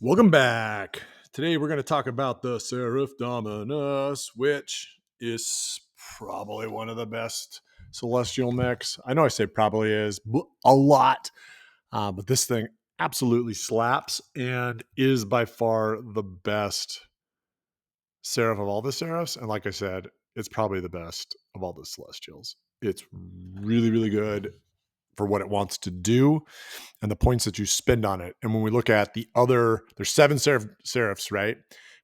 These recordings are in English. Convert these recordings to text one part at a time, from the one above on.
Welcome back. Today we're going to talk about the Seraph Dominus, which is probably one of the best celestial mechs. I know I say probably is a lot, but this thing absolutely slaps and is by far the best Seraph of all the Seraphs. And like I said, it's probably the best of all the celestials. It's really, really good for what it wants to do and the points that you spend on it. And when we look at the other, there's seven seraphs, right?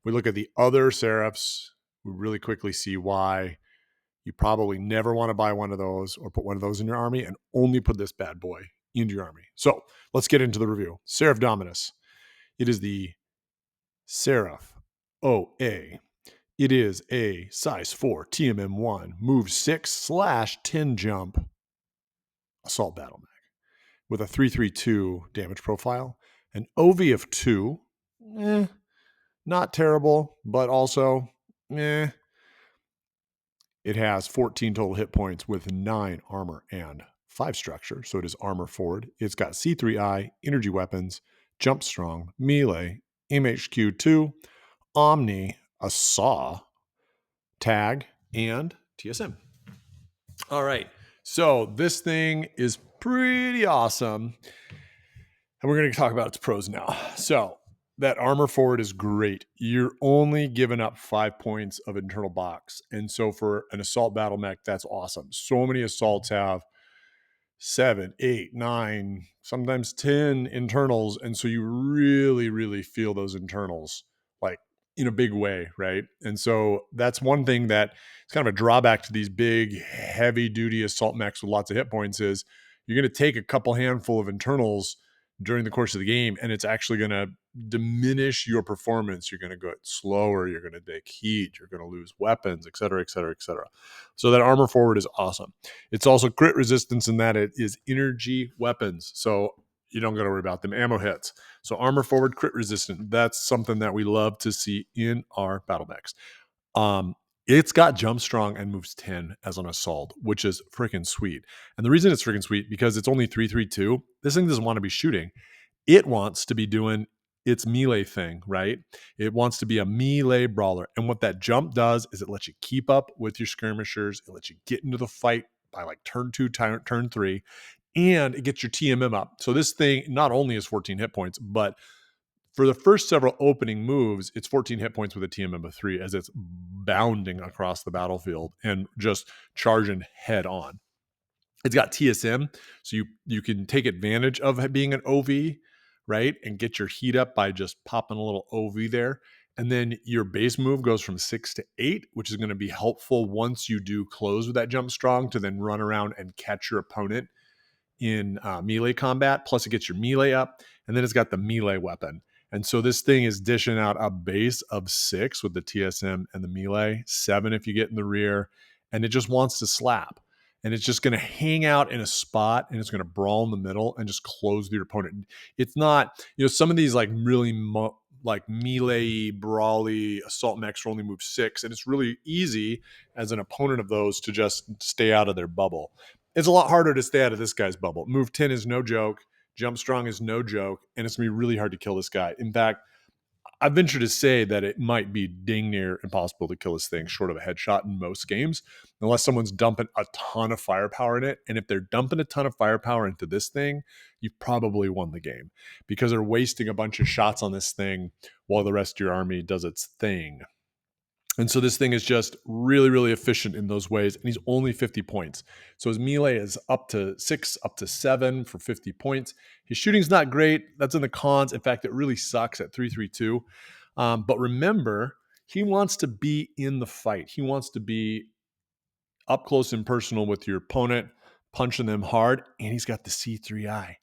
We look at the other seraphs, we really quickly see why you probably never want to buy one of those or put one of those in your army, and only put this bad boy into your army. So let's get into the review. Seraph Dominus. It is the Seraph OA. It is a size 4 TMM1 move 6/10 jump assault battle mech with a 332 damage profile, an OV of 2, not terrible, but also, It has 14 total hit points with 9 armor and 5 structure, so it is armor forward. It's got C3I, energy weapons, jump strong, melee, MHQ2, Omni, a saw, tag, and TSM. All right, so this thing is pretty awesome. And we're going to talk about its pros now. So that armor forward is great. You're only giving up 5 points of internal box. And so for an assault battle mech, that's awesome. So many assaults have 7, 8, 9, sometimes 10 internals. And so you really, really feel those internals like in a big way, right? And so that's one thing that is kind of a drawback to these big, heavy duty assault mechs with lots of hit points is you're going to take a couple handful of internals during the course of the game, and it's actually going to diminish your performance. You're going to go slower. You're going to take heat. You're going to lose weapons, et cetera, et cetera, et cetera. So that armor forward is awesome. It's also crit resistance in that it is energy weapons. So you don't got to worry about them. Ammo hits. So armor forward, crit resistant. That's something that we love to see in our battle mechs. It's got jump strong and moves 10 as an assault, which is freaking sweet. And the reason it's freaking sweet, because it's only 332. This thing doesn't want to be shooting. It wants to be doing its melee thing, right? It wants to be a melee brawler. And what that jump does is it lets you keep up with your skirmishers. It lets you get into the fight by like turn 2, turn 3, and it gets your TMM up. So this thing not only is 14 hit points, but for the first several opening moves, it's 14 hit points with a TMM of 3 as it's bounding across the battlefield and just charging head on. It's got TSM, so you can take advantage of it being an OV, right? And get your heat up by just popping a little OV there. And then your base move goes from 6 to 8, which is going to be helpful once you do close with that jump strong to then run around and catch your opponent in melee combat. Plus it gets your melee up, and then it's got the melee weapon. And so this thing is dishing out a base of 6 with the TSM and the melee, 7 if you get in the rear, and it just wants to slap. And it's just going to hang out in a spot, and it's going to brawl in the middle and just close your opponent. It's not, some of these like really like melee, brawly assault mechs only move 6, and it's really easy as an opponent of those to just stay out of their bubble. It's a lot harder to stay out of this guy's bubble. Move 10 is no joke. Jump strong is no joke, and it's going to be really hard to kill this guy. In fact, I venture to say that it might be dang near impossible to kill this thing short of a headshot in most games, unless someone's dumping a ton of firepower in it. And if they're dumping a ton of firepower into this thing, you've probably won the game because they're wasting a bunch of shots on this thing while the rest of your army does its thing. And so this thing is just really, really efficient in those ways. And he's only 50 points. So his melee is up to 6, up to 7 for 50 points. His shooting's not great. That's in the cons. In fact, it really sucks at 332. But remember, he wants to be in the fight. He wants to be up close and personal with your opponent, punching them hard. And he's got the C3I.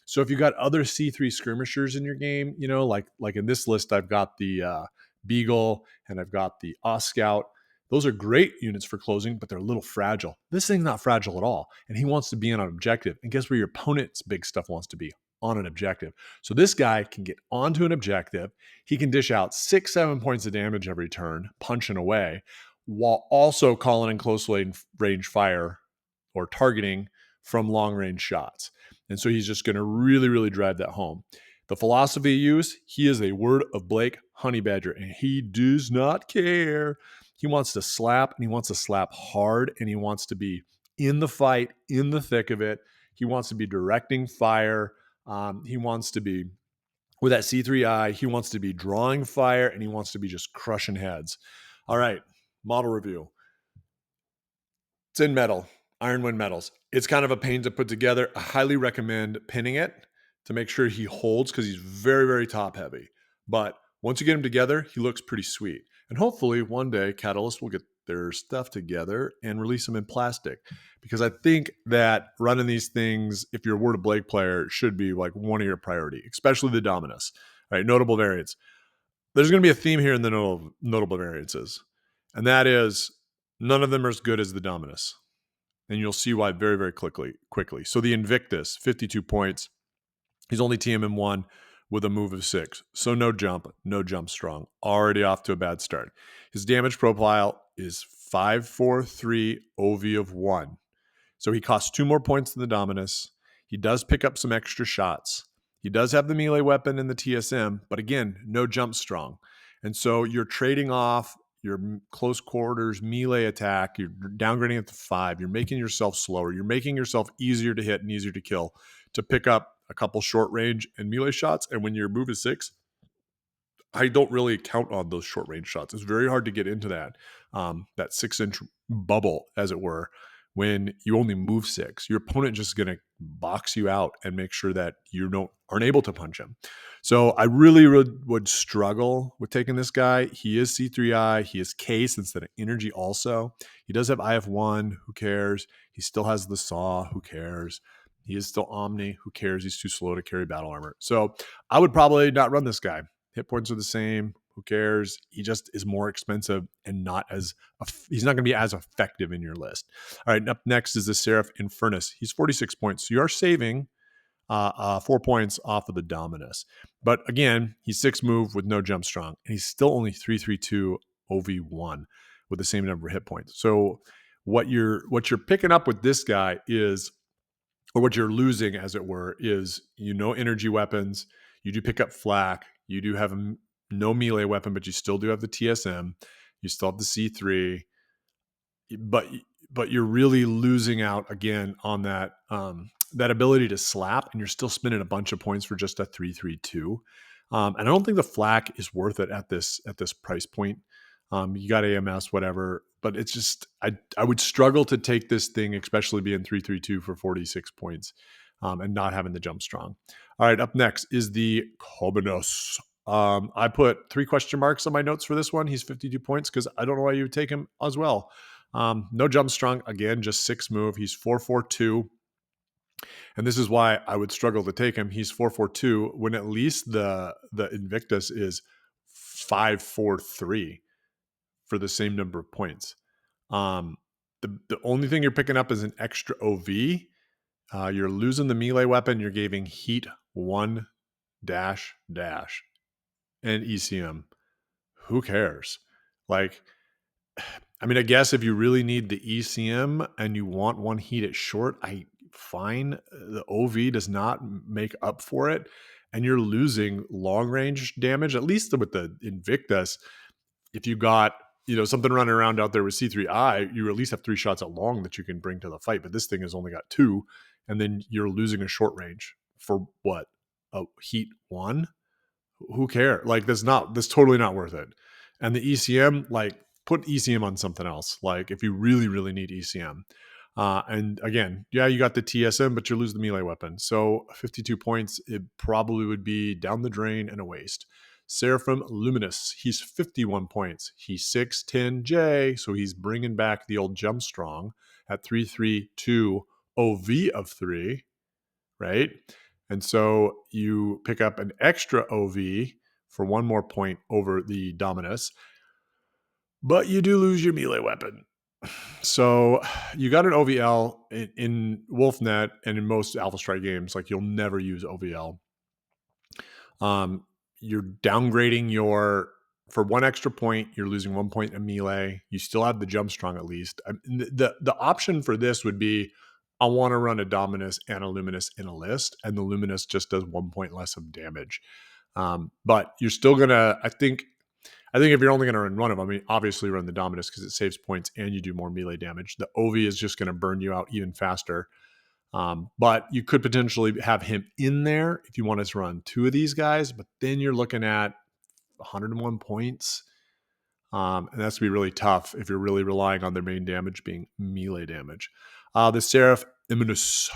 So if you got other C3 skirmishers in your game, like in this list, I've got the Beagle and I've got the Scout. Those are great units for closing, but they're a little fragile. This thing's not fragile at all. And he wants to be on an objective. And guess where your opponent's big stuff wants to be? On an objective. So this guy can get onto an objective. He can dish out 6, 7 points of damage every turn, punching away, while also calling in close range fire or targeting from long range shots. And so he's just going to really, really drive that home. The philosophy use, he is a Word of Blake honey badger, and he does not care. He wants to slap, and he wants to slap hard, and he wants to be in the fight, in the thick of it. He wants to be directing fire. He wants to be, with that C3I, he wants to be drawing fire, and he wants to be just crushing heads. All right, model review. It's in metal, Ironwind metals. It's kind of a pain to put together. I highly recommend pinning it to make sure he holds, because he's very, very top heavy. But once you get him together, he looks pretty sweet. And hopefully one day Catalyst will get their stuff together and release them in plastic, because I think that running these things, if you're a Word of Blake player, should be like one of your priority, especially the Dominus. All right, notable variants. There's going to be a theme here in the notable variances, and that is none of them are as good as the Dominus. And you'll see why very, very quickly. So the Invictus, 52 points. He's only TMM1 with a move of 6. So no jump strong. Already off to a bad start. His damage profile is 543 OV of 1. So he costs 2 more points than the Dominus. He does pick up some extra shots. He does have the melee weapon and the TSM, but again, no jump strong. And so you're trading off your close quarters melee attack. You're downgrading it to 5. You're making yourself slower. You're making yourself easier to hit and easier to kill to pick up a couple short range and melee shots. And when your move is 6, I don't really count on those short range shots. It's very hard to get into that 6-inch bubble, as it were, when you only move 6. Your opponent just going to box you out and make sure that you aren't able to punch him. So I really would struggle with taking this guy. He is C3I. He is case instead of energy also. He does have IF1. Who cares? He still has the saw. Who cares? He is still Omni. Who cares? He's too slow to carry battle armor. So I would probably not run this guy. Hit points are the same. Who cares? He just is more expensive and he's not going to be as effective in your list. All right, up next is the Seraph Infernus. He's 46 points. So you are saving 4 points off of the Dominus. But again, he's 6 move with no jump strong. And he's still only 332 OV1 with the same number of hit points. So what you're picking up with this guy is, or what you're losing, as it were, is energy weapons. You do pick up flak. You do have no melee weapon, but you still do have the TSM. You still have the C3. But you're really losing out again on that that ability to slap, and you're still spending a bunch of points for just a 332. And I don't think the flak is worth it at this price point. You got AMS, whatever, but it's just I would struggle to take this thing, especially being 332 for 46 points, and not having the jump strong. All right, up next is the Cominus. I put 3 question marks on my notes for this one. He's 52 points because I don't know why you would take him as well. No jump strong, again, just 6 move. He's 442. And this is why I would struggle to take him. He's 442 when at least the Invictus is 543 for the same number of points. The only thing you're picking up is an extra OV. You're losing the melee weapon. You're giving heat 1 dash and ECM. Who cares? Like, I mean, I guess if you really need the ECM and you want 1 heat at short, fine. The OV does not make up for it, and you're losing long range damage. At least with the Invictus, if you got something running around out there with C3I, you at least have 3 shots at long that you can bring to the fight. But this thing has only got 2, and then you're losing a short range for what? A heat 1? Who cares? Like, that's totally not worth it. And the ECM, like, put ECM on something else. Like, if you really, really need ECM. And again, yeah, you got the TSM, but you lose the melee weapon. So 52 points, it probably would be down the drain and a waste. Seraphim Luminous, he's 51 points. He's 610J, so he's bringing back the old jump strong at 332 OV of 3, right? And so you pick up an extra OV for 1 more point over the Dominus, but you do lose your melee weapon. So you got an OVL in Wolfnet and in most Alpha Strike games. Like, you'll never use OVL. You're downgrading for 1 extra point, you're losing 1 point in melee. You still have the jump strong at least. The option for this would be I want to run a Dominus and a Luminous in a list, and the Luminous just does 1 point less of damage. But you're still gonna, I think if you're only going to run one of them, I mean, obviously run the Dominus because it saves points and you do more melee damage. The Ovi is just going to burn you out even faster. But you could potentially have him in there if you want to run 2 of these guys, but then you're looking at 101 points. And that's going to be really tough if you're really relying on their main damage being melee damage. The Seraph Dominus,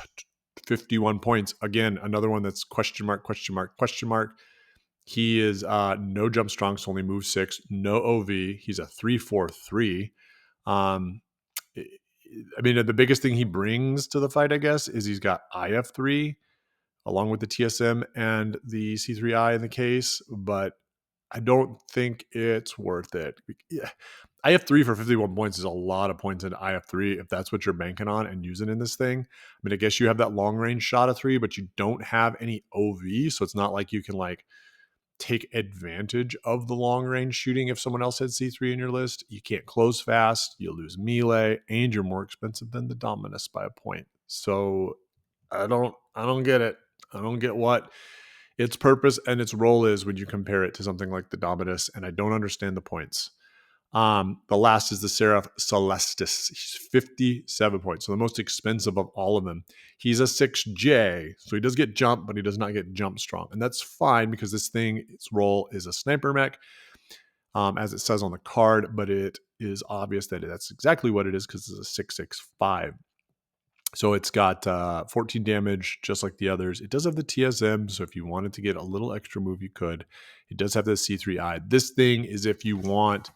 51 points. Again, another one that's question mark, question mark, question mark. He is no jump strong, so only move 6, no OV. He's a 3/4/3. I mean, the biggest thing he brings to the fight, I guess, is he's got IF3 along with the TSM and the C3I in the case, but I don't think it's worth it. Yeah. IF3 for 51 points is a lot of points into IF3 if that's what you're banking on and using in this thing. I mean, I guess you have that long range shot of 3, but you don't have any OV, so it's not like you can like take advantage of the long range shooting if someone else had C3 in your list. You can't close fast, you'll lose melee, and you're more expensive than the Dominus by a point. So I don't get it. I don't get what its purpose and its role is when you compare it to something like the Dominus, and I don't understand the points. The last is the Seraph Celestis. He's 57 points, so the most expensive of all of them. He's a 6J, so he does get jump, but he does not get jump strong. And that's fine because this thing, its role is a sniper mech, as it says on the card, but it is obvious that that's exactly what it is because it's a 665. So it's got 14 damage, just like the others. It does have the TSM, so if you wanted to get a little extra move, you could. It does have the C3I. This thing is if you want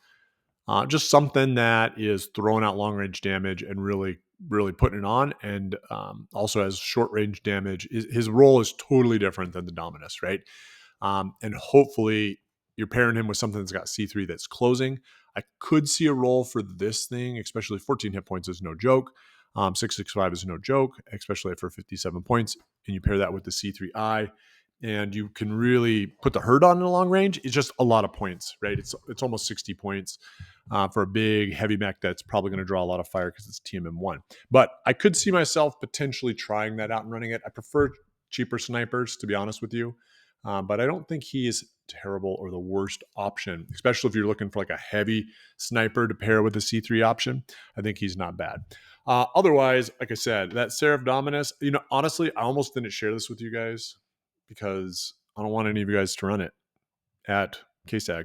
just something that is throwing out long range damage and really, really putting it on, and also has short range damage. His role is totally different than the Dominus, right? And hopefully you're pairing him with something that's got C3 that's closing. I could see a role for this thing, especially 14 hit points is no joke. 665 is no joke, especially for 57 points. And you pair that with the C3I, and you can really put the hurt on in the long range. It's just a lot of points, right? It's almost 60 points for a big heavy mech that's probably going to draw a lot of fire because it's TMM1. But I could see myself potentially trying that out and running it. I prefer cheaper snipers, to be honest with you. But I don't think he is terrible or the worst option, especially if you're looking for like a heavy sniper to pair with a C3 option. I think he's not bad. Otherwise, like I said, that Seraph Dominus, honestly, I almost didn't share this with you guys because I don't want any of you guys to run it at KSAG,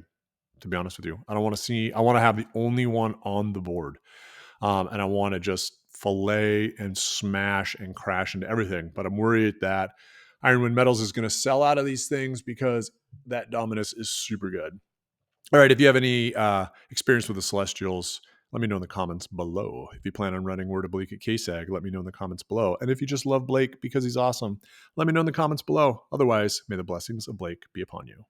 to be honest with you. I want to have the only one on the board. And I want to just fillet and smash and crash into everything. But I'm worried that Ironwind Metals is going to sell out of these things because that Dominus is super good. All right, if you have any experience with the Celestials, let me know in the comments below. If you plan on running Word of Blake at KSAG, let me know in the comments below. And if you just love Blake because he's awesome, let me know in the comments below. Otherwise, may the blessings of Blake be upon you.